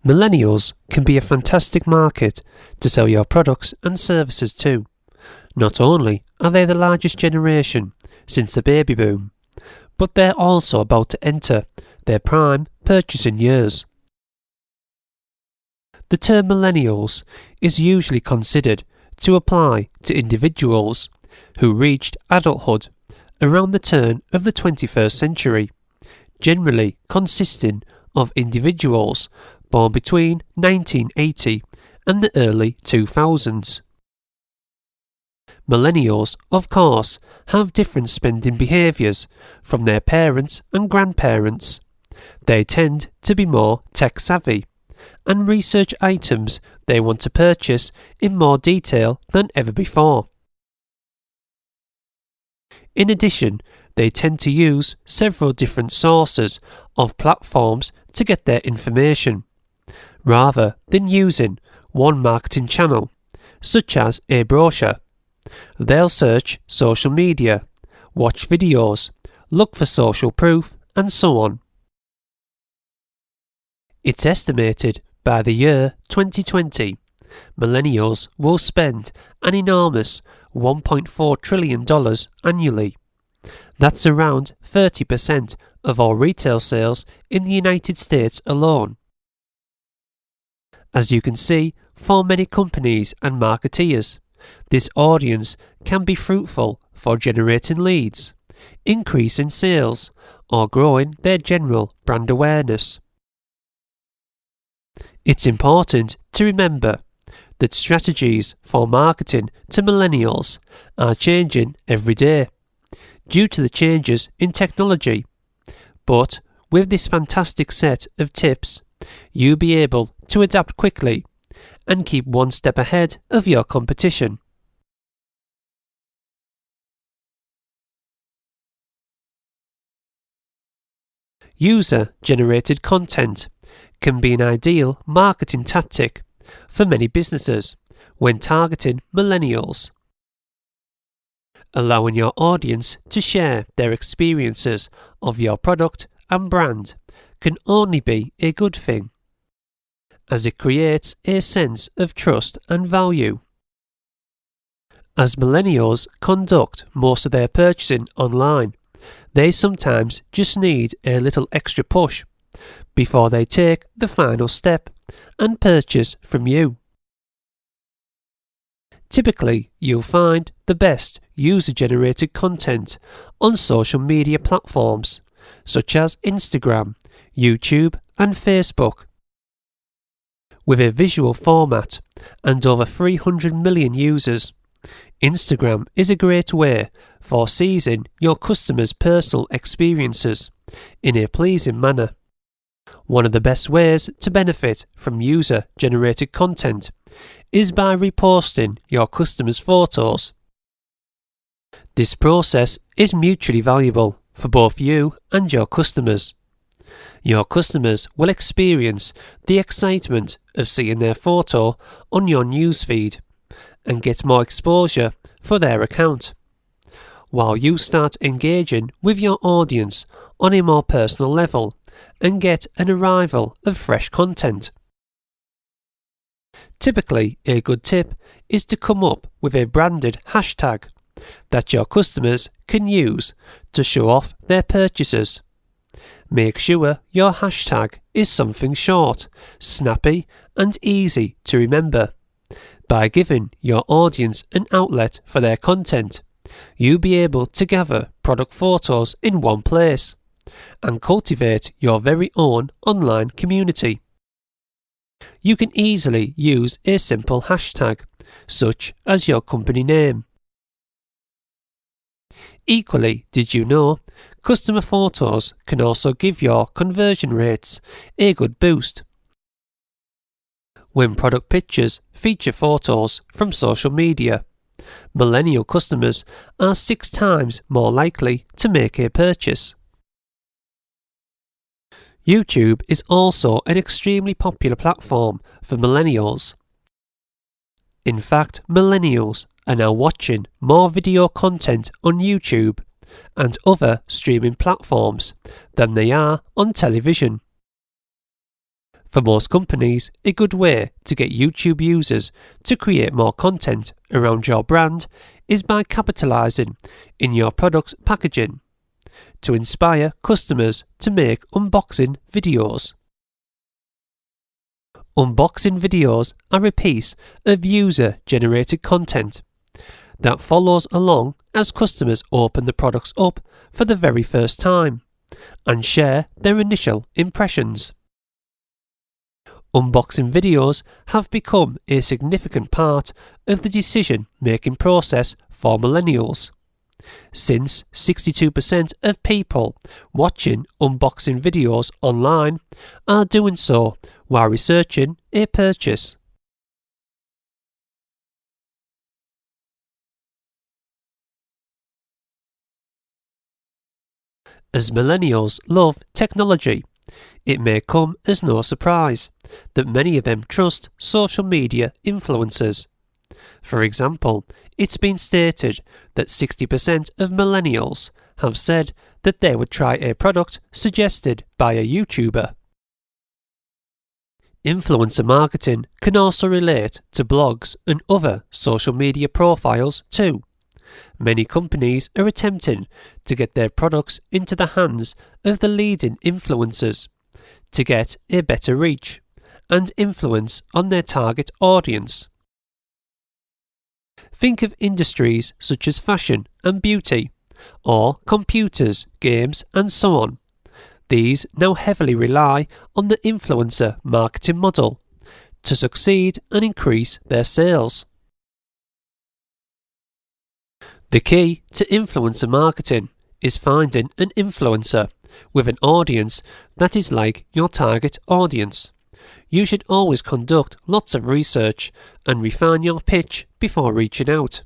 Millennials can be a fantastic market to sell your products and services to. Not only are they the largest generation since the baby boom, but they're also about to enter their prime purchasing years. The term millennials is usually considered to apply to individuals who reached adulthood around the turn of the 21st century, generally consisting of individuals born between 1980 and the early 2000s. Millennials, of course, have different spending behaviours from their parents and grandparents. They tend to be more tech-savvy and research items they want to purchase in more detail than ever before. In addition, they tend to use several different sources of platforms to get their information, rather than using one marketing channel, such as a brochure. They'll search social media, watch videos, look for social proof, and so on. It's estimated by the year 2020, millennials will spend an enormous $1.4 trillion annually. That's around 30% of all retail sales in the United States alone. As you can see, for many companies and marketeers, this audience can be fruitful for generating leads, increasing sales, or growing their general brand awareness. It's important to remember that strategies for marketing to millennials are changing every day due to the changes in technology. But with this fantastic set of tips, you'll be able to adapt quickly and keep one step ahead of your competition. User-generated content can be an ideal marketing tactic for many businesses when targeting millennials. Allowing your audience to share their experiences of your product and brand can only be a good thing, as it creates a sense of trust and value. As millennials conduct most of their purchasing online, they sometimes just need a little extra push before they take the final step and purchase from you. Typically, you'll find the best user-generated content on social media platforms such as Instagram, YouTube and Facebook. With a visual format and over 300 million users, Instagram is a great way for seizing your customers' personal experiences in a pleasing manner. One of the best ways to benefit from user-generated content is by reposting your customers' photos. This process is mutually valuable for both you and your customers. Your customers will experience the excitement of seeing their photo on your newsfeed and get more exposure for their account, while you start engaging with your audience on a more personal level and get an arrival of fresh content. Typically, a good tip is to come up with a branded hashtag that your customers can use to show off their purchases. Make sure your hashtag is something short, snappy and easy to remember. By giving your audience an outlet for their content, you'll be able to gather product photos in one place and cultivate your very own online community. You can easily use a simple hashtag, such as your company name. Equally, did you know, customer photos can also give your conversion rates a good boost. When product pictures feature photos from social media, millennial customers are 6 times more likely to make a purchase. YouTube is also an extremely popular platform for millennials. In fact, millennials are now watching more video content on YouTube and other streaming platforms than they are on television. For most companies, a good way to get YouTube users to create more content around your brand is by capitalising in your product's packaging to inspire customers to make unboxing videos. Unboxing videos are a piece of user-generated content that follows along as customers open the products up for the very first time and share their initial impressions. Unboxing videos have become a significant part of the decision-making process for millennials, since 62% of people watching unboxing videos online are doing so while researching a purchase. As millennials love technology, it may come as no surprise that many of them trust social media influencers. For example, it's been stated that 60% of millennials have said that they would try a product suggested by a YouTuber. Influencer marketing can also relate to blogs and other social media profiles too. Many companies are attempting to get their products into the hands of the leading influencers to get a better reach and influence on their target audience. Think of industries such as fashion and beauty, or computers, games and so on. These now heavily rely on the influencer marketing model to succeed and increase their sales. The key to influencer marketing is finding an influencer with an audience that is like your target audience. You should always conduct lots of research and refine your pitch before reaching out.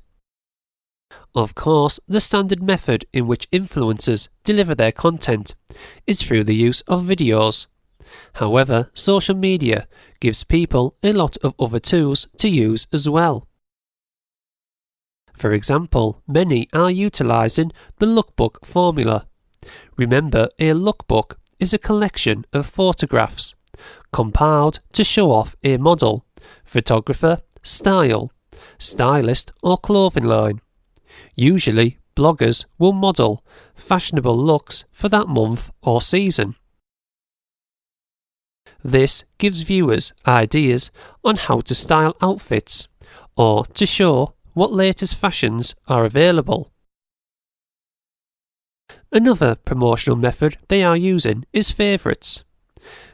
Of course, the standard method in which influencers deliver their content is through the use of videos. However, social media gives people a lot of other tools to use as well. For example, many are utilising the lookbook formula. Remember, a lookbook is a collection of photographs compiled to show off a model, photographer, style, stylist or clothing line. Usually, bloggers will model fashionable looks for that month or season. This gives viewers ideas on how to style outfits or to show what latest fashions are available. Another promotional method they are using is favourites.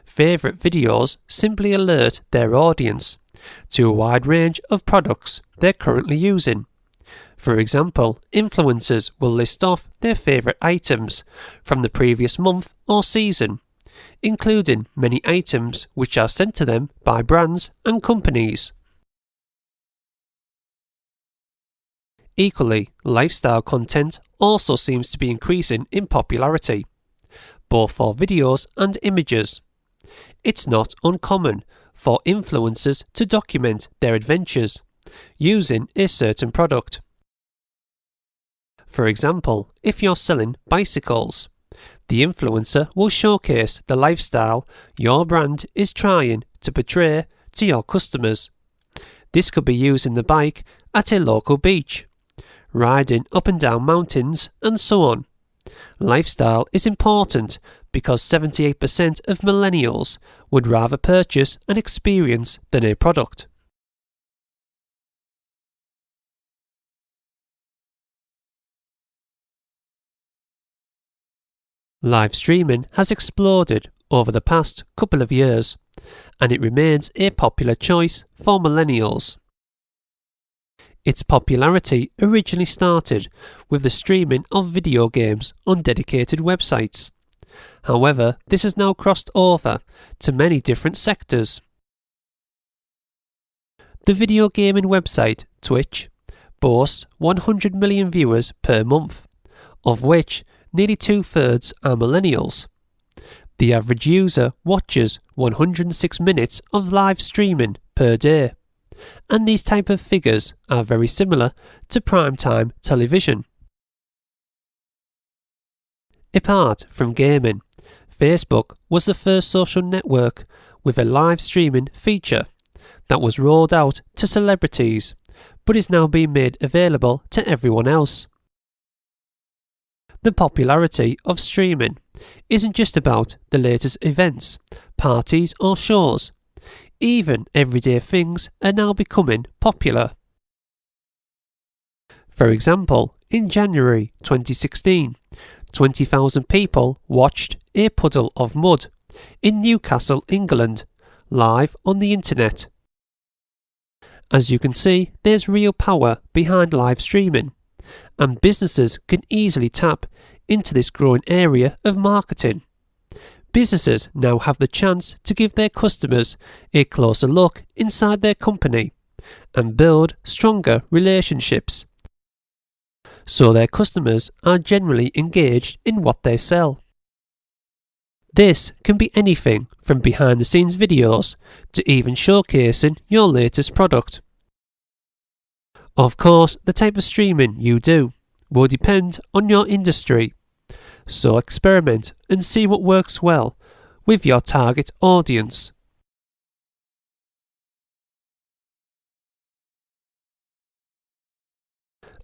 Favourite videos simply alert their audience to a wide range of products they're currently using. For example, influencers will list off their favourite items from the previous month or season, including many items which are sent to them by brands and companies. Equally, lifestyle content also seems to be increasing in popularity, both for videos and images. It's not uncommon for influencers to document their adventures using a certain product. For example, if you're selling bicycles, the influencer will showcase the lifestyle your brand is trying to portray to your customers. This could be using the bike at a local beach, riding up and down mountains and so on. Lifestyle is important because 78% of millennials would rather purchase an experience than a product. Live streaming has exploded over the past couple of years, and it remains a popular choice for millennials. Its popularity originally started with the streaming of video games on dedicated websites. However, this has now crossed over to many different sectors. The video gaming website Twitch boasts 100 million viewers per month, of which nearly 2/3 are millennials. The average user watches 106 minutes of live streaming per day, and these type of figures are very similar to primetime television. Apart from gaming, Facebook was the first social network with a live streaming feature that was rolled out to celebrities, but is now being made available to everyone else. The popularity of streaming isn't just about the latest events, parties or shows. Even everyday things are now becoming popular. For example, in January 2016, 20,000 people watched A Puddle of Mud in Newcastle, England, live on the internet. As you can see, there's real power behind live streaming, and businesses can easily tap into this growing area of marketing. Businesses now have the chance to give their customers a closer look inside their company and build stronger relationships, so their customers are generally engaged in what they sell. This can be anything from behind-the-scenes videos to even showcasing your latest product. Of course, the type of streaming you do will depend on your industry, so experiment and see what works well with your target audience.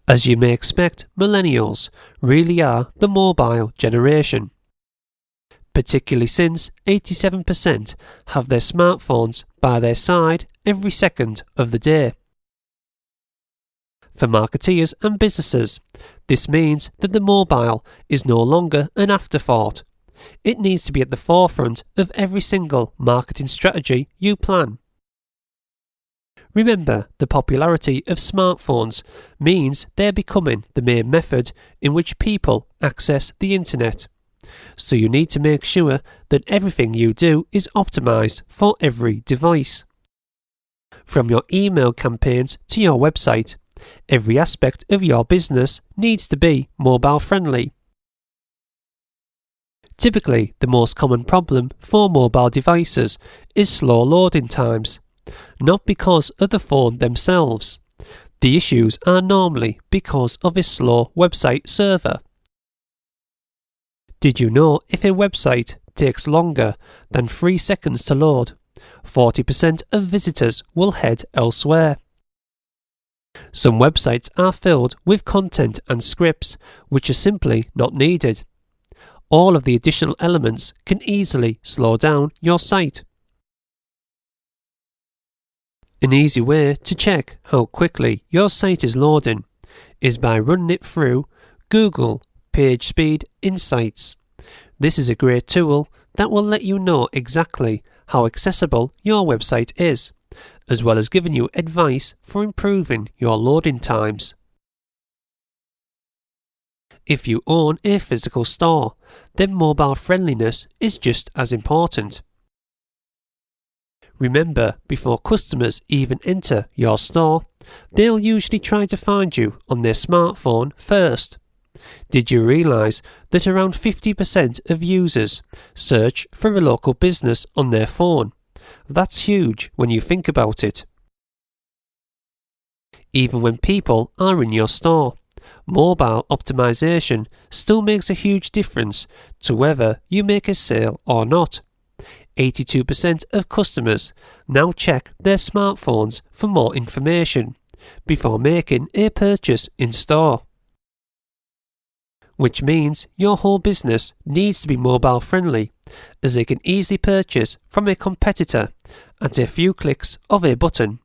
As you may expect, millennials really are the mobile generation, particularly since 87% have their smartphones by their side every second of the day. For marketeers and businesses, this means that the mobile is no longer an afterthought. It needs to be at the forefront of every single marketing strategy you plan. Remember, the popularity of smartphones means they're becoming the main method in which people access the internet. So you need to make sure that everything you do is optimized for every device. From your email campaigns to your website, every aspect of your business needs to be mobile friendly. Typically, the most common problem for mobile devices is slow loading times, not because of the phone themselves. The issues are normally because of a slow website server. Did you know if a website takes longer than 3 seconds to load, 40% of visitors will head elsewhere? Some websites are filled with content and scripts which are simply not needed. All of the additional elements can easily slow down your site. An easy way to check how quickly your site is loading is by running it through Google PageSpeed Insights. This is a great tool that will let you know exactly how accessible your website is, as well as giving you advice for improving your loading times. If you own a physical store, then mobile friendliness is just as important. Remember, before customers even enter your store, they'll usually try to find you on their smartphone first. Did you realise that around 50% of users search for a local business on their phone? That's huge when you think about it. Even when people are in your store, mobile optimization still makes a huge difference to whether you make a sale or not. 82% of customers now check their smartphones for more information before making a purchase in store. Which means your whole business needs to be mobile friendly, as they can easily purchase from a competitor at a few clicks of a button.